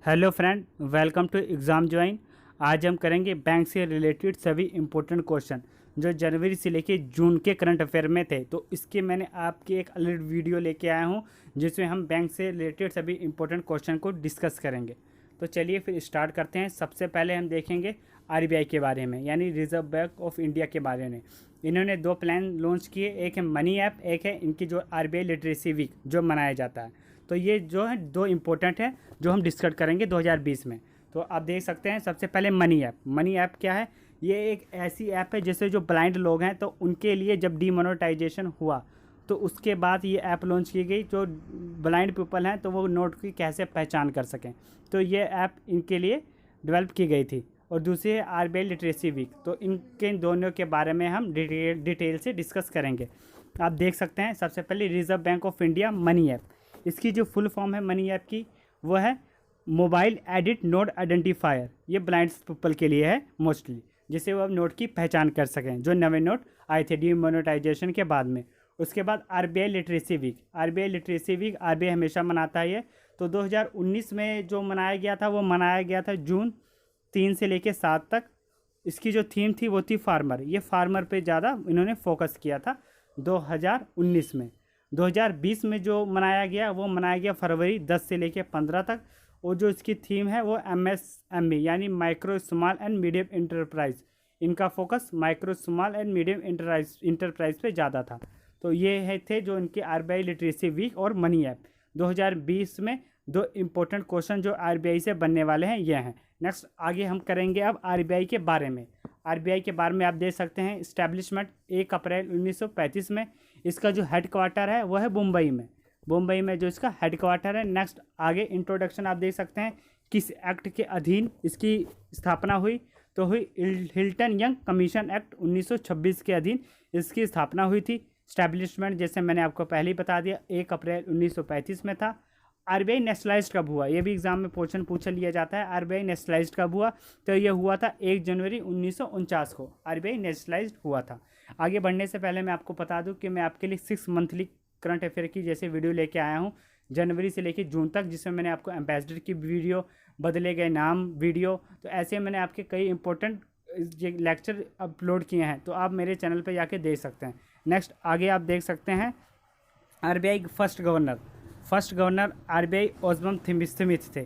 Hello friend, welcome to exam join. आज हम करेंगे बैंक से रिलेटेड सभी इम्पोर्टेंट क्वेश्चन जो जनवरी से लेके जून के करंट अफेयर में थे। तो इसके मैंने आपकी एक अलग वीडियो लेके आया हूँ जिसमें हम बैंक से रिलेटेड सभी इम्पोर्टेंट क्वेश्चन को डिस्कस करेंगे। तो चलिए फिर स्टार्ट करते हैं। सबसे पहले हम देखेंगे आरबीआई के बारे में, यानी रिजर्व बैंक ऑफ इंडिया के बारे में। इन्होंने दो प्लान लॉन्च किए, एक है मनी ऐप, एक है इनकी जो आरबीआई लिटरेसी वीक जो मनाया जाता है। तो ये जो है दो इम्पोर्टेंट है जो हम डिस्कस करेंगे 2020 में। तो आप देख सकते हैं सबसे पहले मनी ऐप। मनी ऐप क्या है? ये एक ऐसी ऐप है जैसे जो ब्लाइंड लोग हैं तो उनके लिए जब डीमोनेटाइजेशन हुआ तो उसके बाद ये ऐप लॉन्च की गई। जो ब्लाइंड पीपल हैं तो वो नोट की कैसे पहचान कर सकें, तो ये ऐप इनके लिए डेवलप की गई थी। और दूसरी है आरबीआई लिटरेसी वीक। तो इनके दोनों के बारे में हम डिटेल से डिस्कस करेंगे। आप देख सकते हैं सबसे पहले reserve bank of India money app. इसकी जो फुल फॉर्म है मनी ऐप की वो है मोबाइल एडिट नोट आइडेंटिफायर। ये ब्लाइंड पीपल के लिए है मोस्टली, जिससे वो अब नोट की पहचान कर सकें जो नए नोट आए थे डीमोनेटाइजेशन के बाद में। उसके बाद RBI literacy week. RBI literacy week RBI हमेशा मनाता है ये। तो 2019 में जो मनाया गया था वो मनाया गया था जून 3 से लेकर 7 तक। इसकी जो थीम थी वो थी फार्मर। ये फार्मर पे ज़्यादा इन्होंने फोकस किया था 2019 में। 2020 में जो मनाया गया वो मनाया गया फरवरी 10 से लेकर 15 तक। और जो इसकी थीम है वो एमएसएमई यानी micro small and medium enterprise. इनका focus micro small and medium enterprise पे ज़्यादा था। तो ये है थे जो इनके आरबीआई लिटरेसी वीक और मनी ऐप 2020 में दो इम्पोर्टेंट क्वेश्चन जो आरबीआई से बनने वाले हैं ये हैं। नेक्स्ट आगे हम करेंगे अब आरबीआई के बारे में। आरबीआई के बारे में आप देख सकते हैं इस्टेब्लिशमेंट 1 अप्रैल 1935 में। इसका जो हेड क्वार्टर है वो है मुंबई में। मुंबई में जो इसका हेड क्वार्टर है। नेक्स्ट आगे इंट्रोडक्शन आप देख सकते हैं किस एक्ट के अधीन इसकी स्थापना हुई। तो हुई हिल्टन यंग कमीशन एक्ट 1926 के अधीन इसकी स्थापना हुई थी। स्टैब्लिशमेंट जैसे मैंने आपको पहले ही बता दिया 1 अप्रैल 1935 में था। आरबीआई नेशनलाइज्ड कब हुआ? ये भी एग्जाम में क्वेश्चन पूछ लिया जाता है। आरबीआई नेशनलाइज्ड कब हुआ? तो ये हुआ था 1 जनवरी 1949 को आरबीआई नेशनलाइज्ड हुआ था। आगे बढ़ने से पहले मैं आपको बता दूं कि मैं आपके लिए 6 मंथली करंट अफेयर की जैसे वीडियो लेके आया हूँ जनवरी से लेकर जून तक, जिसमें मैंने आपको एम्बेसडर की वीडियो, बदले गए नाम वीडियो, तो ऐसे मैंने आपके कई इंपॉर्टेंट लेक्चर अपलोड किए हैं। तो आप मेरे चैनल पर जाके देख सकते हैं। नेक्स्ट आगे आप देख सकते हैं RBI first governor RBI Osborne Smith थे।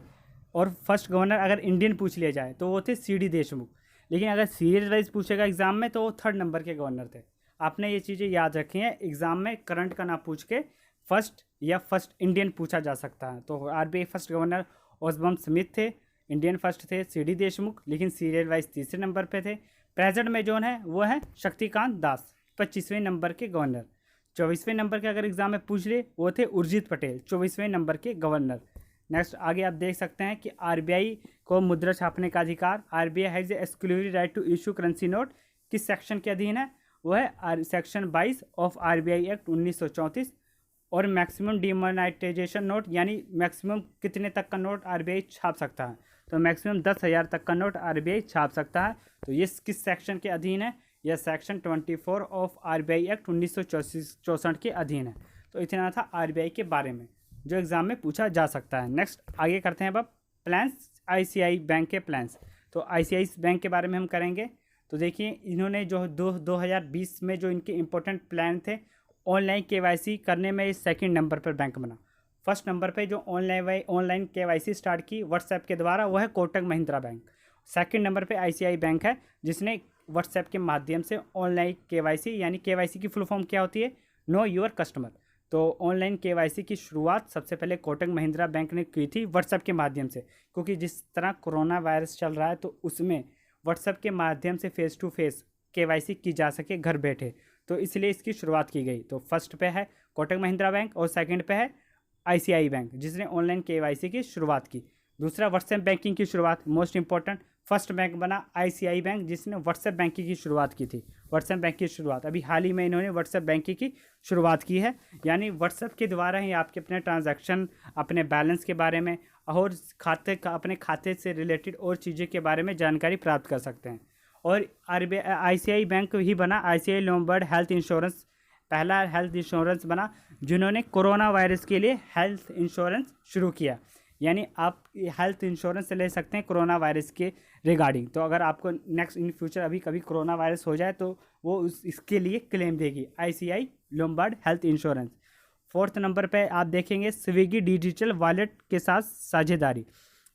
और फर्स्ट गवर्नर अगर इंडियन पूछ लिया जाए तो वो थे सीडी देशमुख। लेकिन अगर सीरियल वाइज पूछेगा एग्जाम में तो वो 3rd नंबर के गवर्नर थे। आपने ये चीज़ें याद रखी हैं। एग्जाम में करंट का ना पूछ के फर्स्ट या फर्स्ट इंडियन पूछा जा सकता है। तो आरबीआई फर्स्ट गवर्नर ओस्बम स्मिथ थे, इंडियन फर्स्ट थे सीडी देशमुख, लेकिन सीरियल वाइज 3रे नंबर पे थे। प्रेजेंट में जो है वो है शक्तिकांत दास, 25वें नंबर के गवर्नर। 24वें नंबर के अगर एग्जाम में पूछ ले वो थे उर्जित पटेल, 24वें नंबर के गवर्नर। नेक्स्ट आगे आप देख सकते हैं कि आरबीआई को मुद्रा छापने का अधिकार। RBI has exclusive right to issue currency note किस सेक्शन के अधीन है? वो है सेक्शन 22 ऑफ आरबीआई एक्ट 1934। और मैक्सिमम डीमोनेटाइजेशन नोट यानी मैक्सिमम कितने तक का नोट आरबीआई छाप सकता है? तो मैक्सिमम 10,000 तक का नोट आरबीआई छाप सकता है। तो ये किस सेक्शन के अधीन है? यह सेक्शन 24 ऑफ आरबीआई एक्ट 1964 के अधीन है। तो इतना था आरबीआई के बारे में जो एग्जाम में पूछा जा सकता है। नेक्स्ट आगे करते हैं अब प्लान्स, आईसीआई बैंक के प्लान्स। तो आईसीआई बैंक के बारे में हम करेंगे। तो देखिए इन्होंने जो 2020 में जो इनके इम्पोर्टेंट प्लान थे, ऑनलाइन केवाईसी करने में 2nd नंबर पर बैंक बना। फर्स्ट नंबर पे जो ऑनलाइन केवाईसी स्टार्ट की व्हाट्सएप के द्वारा वो है Kotak Mahindra bank. 2nd number पे आईसीआई बैंक है जिसने व्हाट्सएप के माध्यम से ऑनलाइन केवाईसी, यानी केवाईसी की फुल फॉर्म क्या होती है? Know your customer. तो ऑनलाइन केवाईसी की शुरुआत सबसे पहले कोटक महिंद्रा बैंक ने की थी व्हाट्सएप के माध्यम से, क्योंकि जिस तरह कोरोना वायरस चल रहा है तो उसमें व्हाट्सएप के माध्यम से फेस टू फेस केवाईसी की जा सके घर बैठे, तो इसलिए इसकी शुरुआत की गई। तो फर्स्ट पे है कोटक महिंद्रा बैंक और 2nd पे है आईसीआई बैंक जिसने ऑनलाइन केवाईसी की शुरुआत की। दूसरा व्हाट्सएप बैंकिंग की शुरुआत, मोस्ट इंपॉर्टेंट, फर्स्ट बैंक बना आईसीआई बैंक जिसने व्हाट्सएप बैंकिंग की शुरुआत की थी। व्हाट्सएप बैंक की शुरुआत अभी हाल ही में इन्होंने व्हाट्सएप बैंकिंग की शुरुआत की है, यानी व्हाट्सएप के द्वारा ही आपके अपने ट्रांजैक्शन, अपने बैलेंस के बारे में और अपने खाते से रिलेटेड और चीज़ों के बारे में जानकारी प्राप्त कर सकते हैं। और आईसीआई बैंक ही बना आईसीआई लोम्बार्ड हेल्थ इंश्योरेंस, पहला हेल्थ इंश्योरेंस बना जिन्होंने कोरोना वायरस के लिए हेल्थ इंश्योरेंस शुरू किया। यानी आप हेल्थ इंश्योरेंस ले सकते हैं कोरोना वायरस के रिगार्डिंग। तो अगर आपको नेक्स्ट इन फ्यूचर अभी कभी कोरोना वायरस हो जाए तो वो इसके लिए क्लेम देगी ICICI Lombard health insurance. Fourth number पे आप देखेंगे स्विगी डिजिटल वॉलेट के साथ साझेदारी।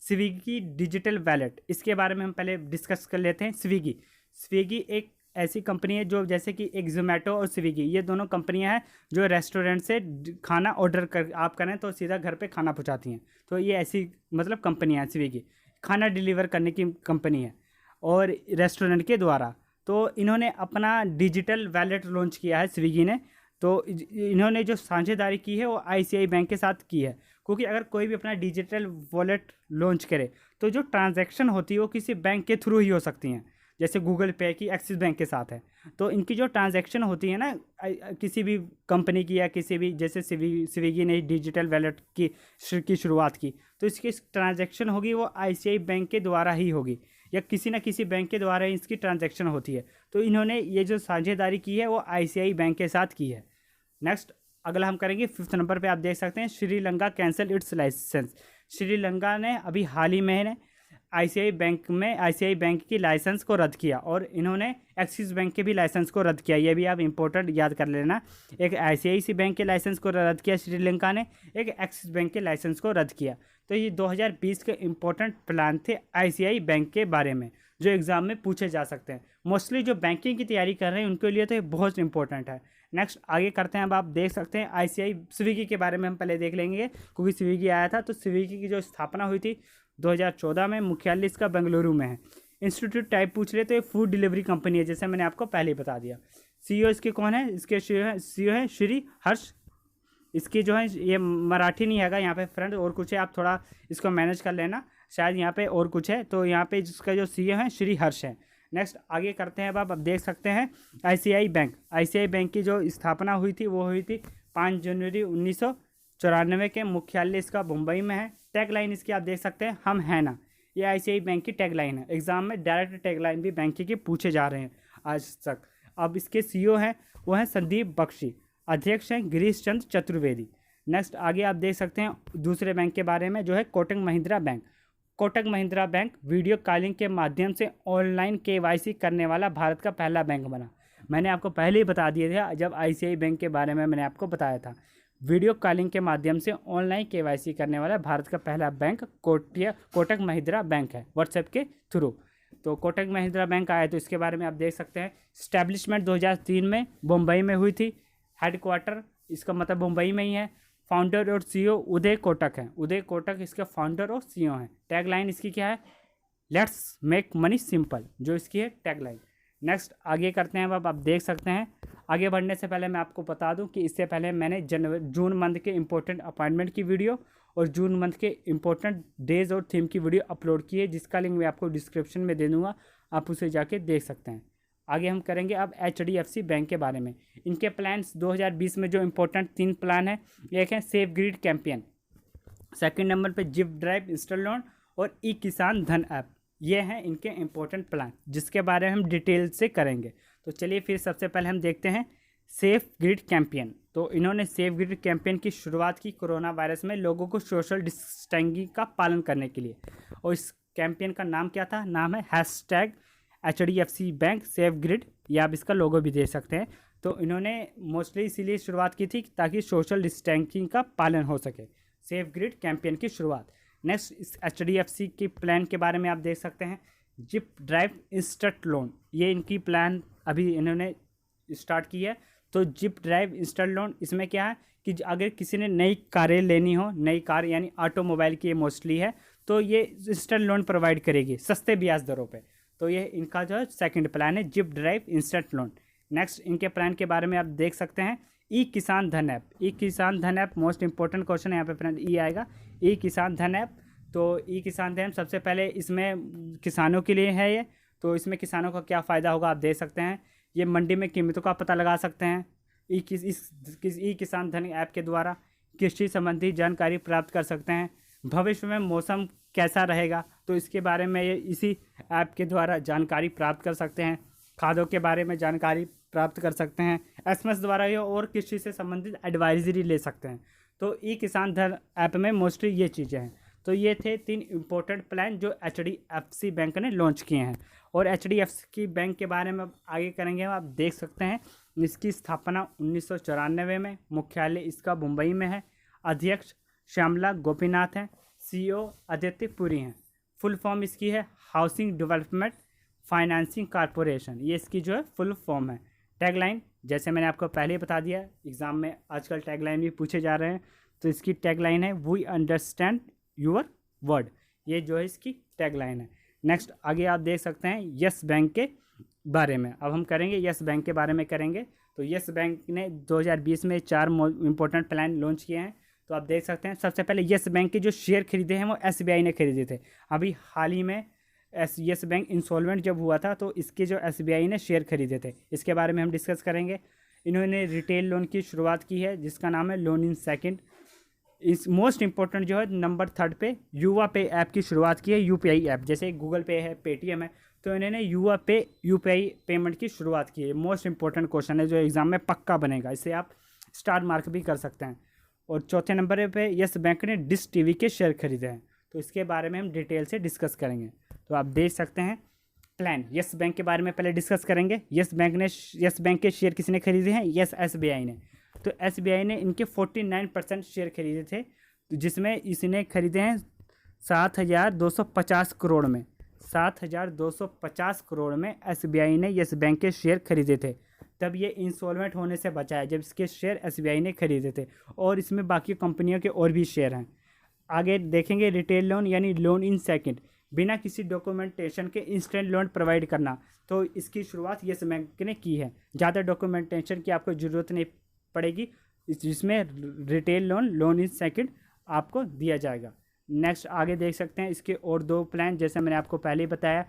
स्विगी डिजिटल वॉलेट, इसके बारे में हम पहले डिस्कस कर लेते हैं। स्विगी एक ऐसी कंपनी है जो जैसे कि एक जोमेटो और स्विगी, ये दोनों कंपनियां हैं जो रेस्टोरेंट से खाना ऑर्डर कर आप करें तो सीधा घर पे खाना पहुंचाती हैं। तो ये ऐसी मतलब कंपनियां हैं। स्विगी खाना डिलीवर करने की कंपनी है और रेस्टोरेंट के द्वारा। तो इन्होंने अपना डिजिटल वॉलेट लॉन्च किया है स्विगी ने। तो इन्होंने जो साझेदारी की है वो ICICI बैंक के साथ की है, क्योंकि अगर कोई भी अपना डिजिटल वॉलेट लॉन्च करे तो जो ट्रांजैक्शन होती है वो किसी बैंक के थ्रू ही हो सकती हैं। जैसे गूगल पे की एक्सिस बैंक के साथ है, तो इनकी जो ट्रांजैक्शन होती है ना किसी भी कंपनी की या किसी भी, जैसे स्विगी ने डिजिटल वॉलेट की शुरुआत की, तो इसकी ट्रांजैक्शन होगी वो ICICI बैंक के द्वारा ही होगी या किसी ना किसी बैंक के द्वारा ही इसकी ट्रांजैक्शन होती है। तो इन्होंने ये जो साझेदारी की है वो ICICI बैंक के साथ की है। नेक्स्ट अगला हम करेंगे 5th नंबर पे। आप देख सकते हैं Sri Lanka cancel its licence. Sri Lanka ने अभी हाल ही में ICICI बैंक की लाइसेंस को रद्द किया और इन्होंने एक्सिस बैंक के भी लाइसेंस को रद्द किया। ये भी आप इंपॉर्टेंट याद कर लेना। एक ICICI बैंक के लाइसेंस को रद्द किया श्रीलंका ने, एक एक्सिस बैंक के लाइसेंस को रद्द किया। तो ये 2020 के इंपॉर्टेंट प्लान थे ICICI बैंक के बारे में जो एग्ज़ाम में पूछे जा सकते हैं। मोस्टली जो बैंकिंग की तैयारी कर रहे हैं उनके लिए तो ये बहुत इंपॉर्टेंट है। नेक्स्ट आगे करते हैं। अब आप देख सकते हैं ICICI स्विगी के बारे में हम पहले देख लेंगे, क्योंकि स्विगी आया था। तो स्विगी की जो स्थापना हुई थी 2014 में, मुख्यालय इसका बेंगलुरु में है। इंस्टीट्यूट टाइप पूछ रहे तो ये फूड डिलीवरी कंपनी है, जैसे मैंने आपको पहले ही बता दिया। CEO इसके कौन है? इसके CEO है श्री हर्ष। इसकी जो है ये मराठी नहीं आएगा यहाँ पे फ्रेंड, और कुछ है, आप थोड़ा इसको मैनेज कर लेना, शायद यहाँ पे और कुछ है। तो यहाँ पे जिसका जो CEO है श्री हर्ष है। नेक्स्ट आगे करते हैं। अब देख सकते हैं ICICI बैंक की जो स्थापना हुई थी वो हुई थी 5 जनवरी 1994 के। मुख्यालय इसका मुंबई में है। टैगलाइन इसकी आप देख सकते हैं, हम हैं ना। ये ICICI बैंक की टैगलाइन है। एग्जाम में डायरेक्ट टैगलाइन भी बैंक के पूछे जा रहे हैं आज तक। अब इसके CEO हैं वो हैं संदीप बख्शी, अध्यक्ष हैं गिरीश चंद्र चतुर्वेदी। नेक्स्ट आगे आप देख सकते हैं दूसरे बैंक के बारे में जो है Kotak Mahindra bank. Kotak Mahindra bank video calling के माध्यम से ऑनलाइन KYC करने वाला भारत का पहला बैंक बना। मैंने आपको पहले ही बता दिया था जब ICICI बैंक के बारे में मैंने आपको बताया था। वीडियो कॉलिंग के माध्यम से ऑनलाइन KYC करने वाला भारत का पहला बैंक कोटक महिंद्रा बैंक है, व्हाट्सएप के थ्रू। तो कोटक महिंद्रा बैंक आया, तो इसके बारे में आप देख सकते हैं। स्टैब्लिशमेंट 2003 में मुंबई में हुई थी। हेडक्वार्टर इसका मतलब मुंबई में ही है। फाउंडर और CEO उदय कोटक हैं। उदय कोटक इसका फाउंडर और CEO हैं। टैगलाइन इसकी क्या है? लेट्स मेक मनी सिंपल, जो इसकी है टैगलाइन। नेक्स्ट आगे करते हैं। अब आप देख सकते हैं। आगे बढ़ने से पहले मैं आपको बता दूं कि इससे पहले मैंने जून मंथ के इंपॉर्टेंट अपॉइंटमेंट की वीडियो और जून मंथ के इंपॉर्टेंट डेज और थीम की वीडियो अपलोड की है, जिसका लिंक मैं आपको डिस्क्रिप्शन में दे दूँगा, आप उसे जाके देख सकते हैं। आगे हम करेंगे अब HDFC बैंक के बारे में। इनके प्लान्स 2020 में जो इंपॉर्टेंट 3 प्लान है, एक है safe grid campaign, second number पे जिप ड्राइव इंस्टॉल लोन और ई किसान धन ऐप। ये हैं इनके इंपॉर्टेंट प्लान, जिसके बारे में हम डिटेल से करेंगे। तो चलिए फिर सबसे पहले हम देखते हैं सेफ ग्रिड कैंपेन। तो इन्होंने सेफ ग्रिड कैंपेन की शुरुआत की कोरोना वायरस में लोगों को सोशल डिस्टेंसिंग का पालन करने के लिए, और इस कैंपेन का नाम क्या था? नाम है #HDFC बैंक सेफ ग्रिड। या आप इसका लोगो भी दे सकते हैं। तो इन्होंने मोस्टली इसीलिए शुरुआत की थी ताकि सोशल डिस्टेंसिंग का पालन हो सके, सेफ ग्रिड कैंपेन की शुरुआत। नेक्स्ट इस HDFC की प्लान के बारे में आप देख सकते हैं। जिप ड्राइव इंस्टेंट लोन, ये इनकी प्लान अभी इन्होंने स्टार्ट की है। तो जिप ड्राइव इंस्टेंट लोन, इसमें क्या है कि अगर किसी ने नई कारें लेनी हो, नई कार यानी ऑटोमोबाइल की ये मोस्टली है, तो ये इंस्टेंट लोन प्रोवाइड करेगी सस्ते ब्याज दरों पे। तो ये इनका जो है सेकंड प्लान है, zip drive instant loan. Next इनके प्लान के बारे में आप देख सकते हैं ई किसान धन ऐप। ई किसान धन ऐप मोस्ट इंपॉर्टेंट क्वेश्चन है यहाँ पे फ्रेंड, ई आएगा ई किसान धन ऐप। तो ई किसान धन सबसे पहले इसमें किसानों के लिए है ये। तो इसमें किसानों का क्या फ़ायदा होगा आप देख सकते हैं। ये मंडी में कीमतों का पता लगा सकते हैं ई किसान धन ऐप के द्वारा। कृषि संबंधी जानकारी प्राप्त कर सकते हैं। भविष्य में मौसम कैसा रहेगा तो इसके बारे में ये इसी ऐप के द्वारा जानकारी प्राप्त कर सकते हैं। खादों के बारे में जानकारी प्राप्त कर सकते हैं। SMS द्वारा ये और कृषि से संबंधित एडवाइजरी ले सकते हैं। तो ई किसान धन ऐप में मोस्टली ये चीज़ें हैं। तो ये थे 3 इम्पोर्टेंट प्लान जो HDFC बैंक ने लॉन्च किए हैं। और HDFC बैंक के बारे में अब आगे करेंगे, आप देख सकते हैं इसकी स्थापना 1994 में, मुख्यालय इसका मुंबई में है, अध्यक्ष श्यामला गोपीनाथ हैं, CEO आदित्य पुरी हैं। फुल फॉर्म इसकी है हाउसिंग डेवलपमेंट फाइनेंसिंग कॉरपोरेशन, ये इसकी जो है फुल फॉर्म है। टैगलाइन जैसे मैंने आपको पहले ही बता दिया, एग्जाम में आजकल टैगलाइन भी पूछे जा रहे हैं, तो इसकी टैगलाइन है वी अंडरस्टैंड योर वर्ड, ये जो है इसकी टैगलाइन है। नेक्स्ट आगे आप देख सकते हैं यस बैंक के बारे में, अब हम करेंगे यस बैंक के बारे में करेंगे। तो यस बैंक ने 2020 में 4 इंपॉर्टेंट प्लान लॉन्च किए हैं। तो आप देख सकते हैं सबसे पहले यस बैंक के जो शेयर खरीदे हैं वो SBI ने खरीदे थे। अभी हाल ही में यस बैंक इंसॉल्वेंट जब हुआ था तो इसके जो SBI ने शेयर खरीदे थे, इसके बारे में हम डिस्कस करेंगे। इन्होंने रिटेल लोन की शुरुआत की है जिसका नाम है लोन इन सेकंड। इस मोस्ट इंपॉर्टेंट जो है नंबर 3 पे युवा पे ऐप की शुरुआत की है, UPI ऐप, जैसे गूगल पे है, पेटीएम है, तो इन्होंने युवा पे UPI पेमेंट की शुरुआत की है। मोस्ट इंपॉर्टेंट क्वेश्चन है जो एग्जाम में पक्का बनेगा, इसे आप स्टार मार्क भी कर सकते हैं। और चौथे नंबर पे यस बैंक ने डिश TV के शेयर खरीदे हैं, तो इसके बारे में हम डिटेल से डिस्कस करेंगे। तो आप देख सकते हैं प्लान यस बैंक के बारे में पहले डिस्कस करेंगे। यस बैंक के शेयर किसने खरीदे हैं? यस SBI ने। तो SBI ने इनके 49% शेयर खरीदे थे, तो जिसमें इसने खरीदे हैं 7,250 करोड़ में। 7,250 करोड़ में SBI ने यस बैंक के शेयर खरीदे थे, तब ये इंसॉल्वेंट होने से बचा है जब इसके शेयर SBI ने खरीदे थे। और इसमें बाकी कंपनियों के और भी शेयर हैं। आगे देखेंगे रिटेल लोन यानी लोन इन सेकंड, बिना किसी डॉक्यूमेंटेशन के इंस्टेंट लोन प्रोवाइड करना, तो इसकी शुरुआत यस बैंक ने की है। ज़्यादा डॉक्यूमेंटेशन की आपको ज़रूरत नहीं पड़ेगी, जिसमें रिटेल लोन इन सेकंड आपको दिया जाएगा। नेक्स्ट आगे देख सकते हैं इसके और 2 प्लान, जैसे मैंने आपको पहले ही बताया,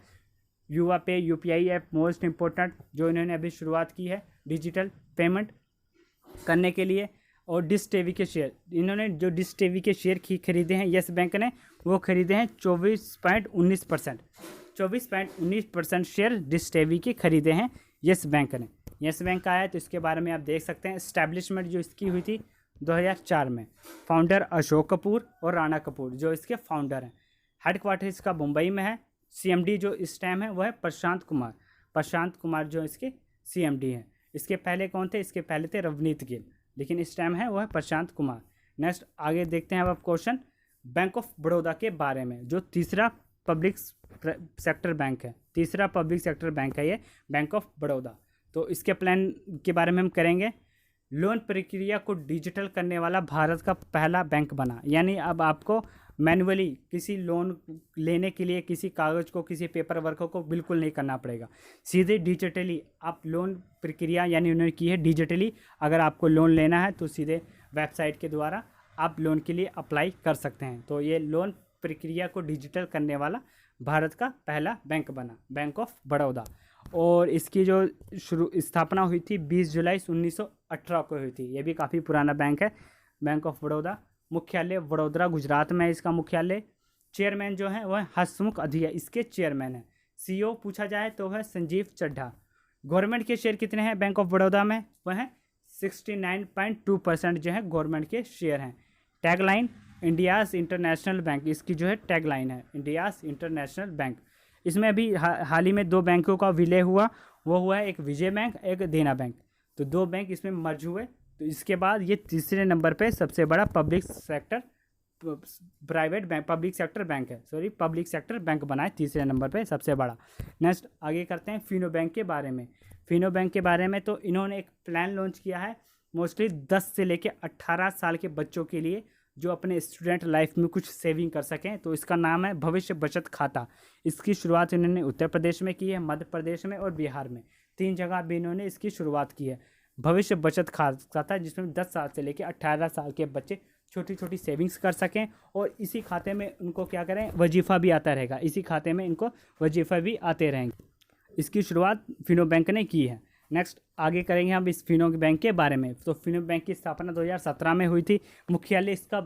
युवा पे UPI ऐप मोस्ट इंपॉर्टेंट जो इन्होंने अभी शुरुआत की है डिजिटल पेमेंट करने के लिए। और डिश TV के शेयर, इन्होंने जो डिश TV के शेयर खरीदे हैं यस बैंक ने, वो खरीदे हैं 24.19%। 24.19% शेयर डिश TV के खरीदे हैं यस बैंक ने। यस बैंक का है तो इसके बारे में आप देख सकते हैं इस्टेब्लिशमेंट जो इसकी हुई थी 2004 में। फाउंडर अशोक कपूर और राणा कपूर जो इसके फाउंडर हैं। हेडक्वार्टर इसका मुंबई में है। CMD जो इस टाइम है वो है प्रशांत कुमार जो इसके CMD हैं। इसके पहले कौन थे? इसके पहले थे रवनीत गिल, लेकिन इस टाइम है वो है प्रशांत कुमार। नेक्स्ट आगे देखते हैं अब आप क्वेश्चन बैंक ऑफ बड़ौदा के बारे में, जो तीसरा पब्लिक सेक्टर बैंक है ये बैंक ऑफ बड़ौदा। तो इसके प्लान के बारे में हम करेंगे। लोन प्रक्रिया को डिजिटल करने वाला भारत का पहला बैंक बना, यानी अब आपको मैनुअली किसी लोन लेने के लिए किसी कागज़ को, किसी पेपर वर्क को बिल्कुल नहीं करना पड़ेगा, सीधे डिजिटली आप लोन प्रक्रिया यानी उन्होंने की है डिजिटली। अगर आपको लोन लेना है तो सीधे वेबसाइट के द्वारा आप लोन के लिए अप्लाई कर सकते हैं। तो ये लोन प्रक्रिया को डिजिटल करने वाला भारत का पहला बैंक बना, बैंक ऑफ बड़ौदा। और इसकी जो स्थापना हुई थी 20 जुलाई 1918 को हुई थी। ये भी काफ़ी पुराना बैंक है, बैंक ऑफ बड़ौदा। मुख्यालय वडोदरा गुजरात में है इसका मुख्यालय। चेयरमैन जो है वह हसमुख अधिया इसके चेयरमैन है। CEO पूछा जाए तो वह संजीव चड्ढा। गवर्नमेंट के शेयर कितने हैं बैंक ऑफ बड़ौदा में? वह है 69.2% जो है गवर्नमेंट के शेयर हैं। टैगलाइन इंडियाज़ इंटरनेशनल बैंक, इसकी जो है टैगलाइन है इंडियाज़ इंटरनेशनल बैंक। इसमें अभी हाल ही में 2 बैंकों का विलय हुआ, वो हुआ है एक विजय बैंक, एक देना बैंक। तो 2 बैंक इसमें मर्ज हुए। तो इसके बाद ये तीसरे नंबर पे सबसे बड़ा पब्लिक सेक्टर बैंक बना है, तीसरे नंबर पे सबसे बड़ा। नेक्स्ट आगे करते हैं फिनो बैंक के बारे में। फिनो बैंक के बारे में तो इन्होंने एक प्लान लॉन्च किया है मोस्टली 10 से लेकर 18 साल के बच्चों के लिए, जो अपने स्टूडेंट लाइफ में कुछ सेविंग कर सकें। तो इसका नाम है भविष्य बचत खाता। इसकी शुरुआत इन्होंने उत्तर प्रदेश में की है, मध्य प्रदेश में और बिहार में, 3 जगह भी इन्होंने इसकी शुरुआत की है। भविष्य बचत खाता जिसमें 10 साल से लेकर 18 साल के बच्चे छोटी छोटी सेविंग्स कर सकें, और इसी खाते में उनको क्या करें, वजीफ़ा भी आता रहेगा, इसी खाते में इनको वजीफ़ा भी आते रहेंगे। इसकी शुरुआत फिनो बैंक ने की है। नेक्स्ट आगे करेंगे हम इस फिनो बैंक के बारे में। तो फिनो बैंक की स्थापना 2017 में हुई थी। मुख्यालय इसका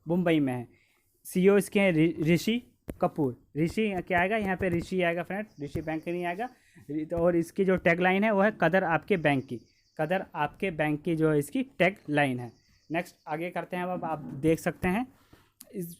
मुंबई में है। CEO इसके हैं ऋषि कपूर। ऋषि क्या आएगा यहाँ पे? ऋषि आएगा फ्रेंड, ऋषि बैंक नहीं आएगा। और इसकी जो टैगलाइन है वो है कदर आपके बैंक की। कदर आपके बैंक की जो है इसकी टैग लाइन है। नेक्स्ट आगे करते हैं। अब आप देख सकते हैं इस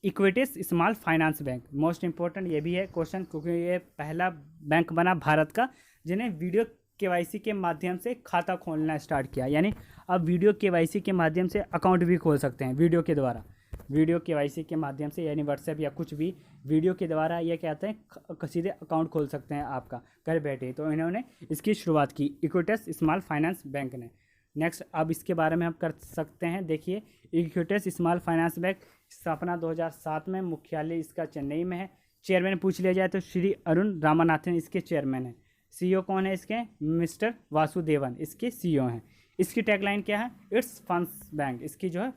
equities small finance bank, most important ये भी है क्वेश्चन, क्योंकि ये पहला बैंक बना भारत का जिन्हें वीडियो केवाईसी के माध्यम से खाता खोलना स्टार्ट किया। यानी अब वीडियो केवाईसी के माध्यम से अकाउंट भी खोल सकते हैं वीडियो के द्वारा, वीडियो केवाईसी के माध्यम से, यानी व्हाट्सएप या कुछ भी वीडियो के द्वारा ये कहते हैं सीधे अकाउंट खोल सकते हैं आपका घर बैठे। तो इन्होंने इसकी शुरुआत की इक्विटीज स्मॉल फाइनेंस बैंक ने। नेक्स्ट अब इसके बारे में हम कर सकते हैं, देखिए इक्विटीज स्मॉल फाइनेंस बैंक स्थापना 2007 में, मुख्यालय इसका चेन्नई में है। चेयरमैन पूछ लिया जाए तो श्री अरुण रामानाथन इसके चेयरमैन हैं। सीईओ कौन है इसके? मिस्टर वासुदेवन इसके सीईओ हैं। इसकी टैगलाइन क्या है? इट्स फन बैंक, इसकी जो है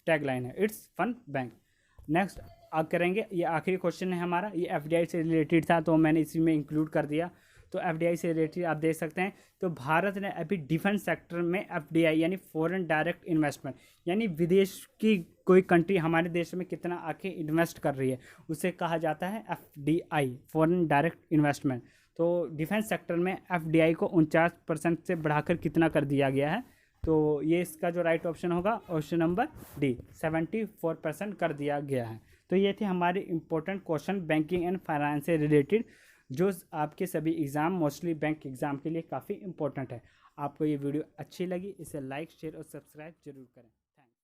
टैगलाइन है इट्स फन बैंक। नेक्स्ट अब करेंगे, ये आखिरी क्वेश्चन है हमारा, ये एफडीआई से रिलेटेड था तो मैंने इसी में इंक्लूड कर दिया। तो एफडीआई से रिलेटेड आप देख सकते हैं, तो भारत ने अभी डिफेंस सेक्टर में एफडीआई यानी फॉरेन डायरेक्ट इन्वेस्टमेंट, यानी विदेश की कोई कंट्री हमारे देश में कितना आके इन्वेस्ट कर रही है उसे कहा जाता है एफडीआई, फॉरेन डायरेक्ट इन्वेस्टमेंट। तो डिफेंस सेक्टर में एफडीआई को 49% से बढ़ाकर कितना कर दिया गया है? तो ये इसका जो राइट ऑप्शन होगा ऑप्शन नंबर डी, 74% कर दिया गया है। तो ये थे हमारे important question banking and finance से रिलेटेड, जो आपके सभी एग्ज़ाम मोस्टली बैंक एग्ज़ाम के लिए काफ़ी इंपॉर्टेंट है। आपको ये वीडियो अच्छी लगी, इसे लाइक शेयर और सब्सक्राइब जरूर करें।